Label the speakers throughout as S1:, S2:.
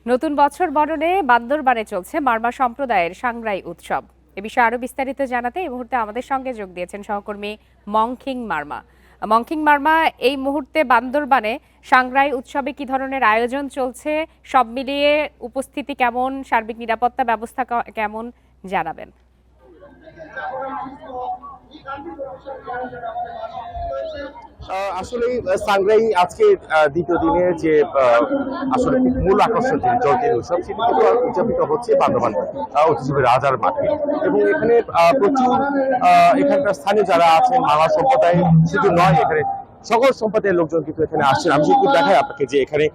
S1: নতুন বছর বরণে বান্দরবানে চলছে মারমা সম্প্রদায়ের সাংগ্রাই উৎসব। এ বিষয়ে আরো বিস্তারিত জানাতে এই মুহূর্তে আমাদের সঙ্গে যোগ দিয়েছেন সহকর্মী মংখিং মারমা। মংখিং মারমা, এই মুহূর্তে বান্দরবানে সাংগ্রাই উৎসবে কি ধরনের আয়োজন চলছে, সব মিলিয়ে উপস্থিতি কেমন, সার্বিক নিরাপত্তা ব্যবস্থা কেমন, জানাবেন।
S2: আসলে সাংগ্রাই আজকে দ্বিতীয় দিনে যে আসলে মূল আকর্ষণ যে জলকের উৎসব সেটি কিন্তু উদযাপিত হচ্ছে বান্দরবান ঐতিহ্যবাহী রাজার মাঠে। এবং এখানে প্রচুর এখানকার স্থানীয় যারা আছেন মারমা সম্প্রদায় শুধু নয়, এখানে সকল সম্প্রদায়ের লোকজন কিন্তু এখানে আসছেন। আমি যদি দেখাই আপনাকে যে এখানে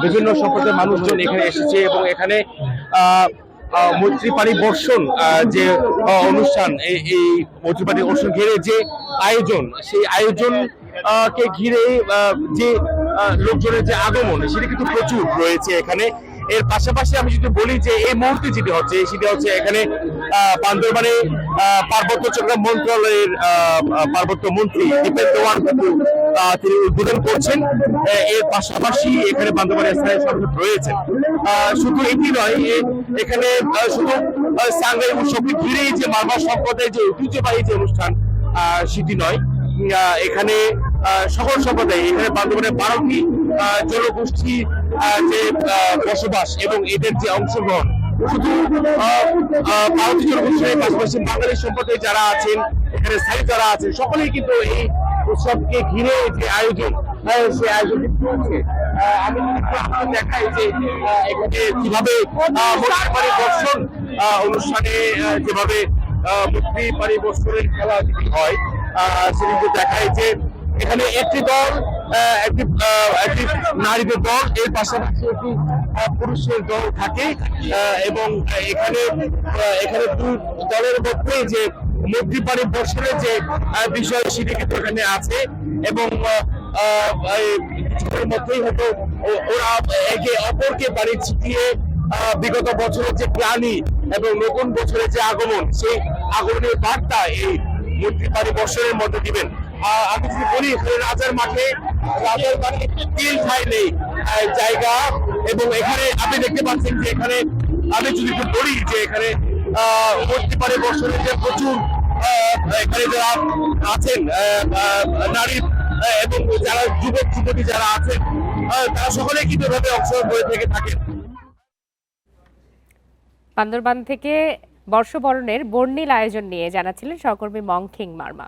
S2: বিভিন্ন সম্প্রদায়ের মানুষজন এখানে এসেছে এবং এখানে মৈত্রী পানি বর্ষণ যে অনুষ্ঠান, এই মৈত্রী পানি বর্ষণ ঘিরে যে আয়োজন, সেই আয়োজন কে ঘিরে যে লোকজনের যে আগমন সেটা কিন্তু প্রচুর রয়েছে এখানে। এর পাশাপাশি আমি যদি বলি যে এই মুহূর্তে যেটি হচ্ছে সেটা হচ্ছে এখানে বান্দরবানে পার্বত্য চট্টগ্রাম মন্ত্রণালয়ের পার্বত্য মন্ত্রী দীপেন দেওয়ান কিন্তু তিনি উদ্বোধন করছেন। এর পাশাপাশি এখানে বান্দরবানের স্থানীয় সংসদ রয়েছে। শুধু এটি নয়, এখানে শুধু সাংগ্রাই উৎসবকে ঘিরেই যে মারমা সম্প্রদায়ের যে ঐতিহ্যবাহী যে অনুষ্ঠান সেটি নয়, এখানে সকল সম্প্রদায়, এখানে বান্দরবানের 12টি জনগোষ্ঠী যে বসবাস এবং এদের যে অংশগ্রহণ, শুধু ভারতীয় জনগোষ্ঠীর পাশাপাশি বাঙালি সম্প্রদায় যারা আছেন, এখানে স্থায়ী যারা আছেন, সকলেই কিন্তু এই উৎসবকে ঘিরে যে আয়োজন, সেই আয়োজন চলছে। আমি দেখাই যে এখানে কিভাবে মৈত্রী পানি বর্ষণ অনুষ্ঠানে যেভাবে মৈত্রী পানি বর্ষণের খেলা হয়, সেটি দেখায় যে এখানে একটি দল, একটি নারীদের দল, এর পাশাপাশি একটি পুরুষের দল থাকে এবং এখানে দুই দলের মধ্যে যে মৈত্রী পানি বর্ষণের যে বিষয় সেটি কিন্তু এখানে আছে। এবং কিছুক্ষণের মধ্যেই হয়তো ওরা একে অপরকে পানি ছিটিয়ে বিগত বছরের যে প্রাণী এবং নতুন বছরের যে আগমন, সেই আগমনের বার্তা এই মৈত্রী পানি বর্ষণের মধ্যে দিবেন। আমি যদি বলি রাজার মাঠে তিল ঠাঁই নেই জায়গা, এবং এখানে আপনি দেখতে পাচ্ছেন যে এখানে আমি যদি বলি যে এখানে মৈত্রী পানি বর্ষণের যে প্রচুর এখানে যারা আছেন নারী এবং যারা যুবক যুবতী যারা আছেন, তারা সকলেই কিন্তু এভাবে অংশগ্রহণ করে থেকে থাকেন।
S1: বান্দরবান থেকে বর্ষবরণের বর্ণিল আয়োজন নিয়ে জানাচ্ছিলেন সহকর্মী মংখিং মারমা।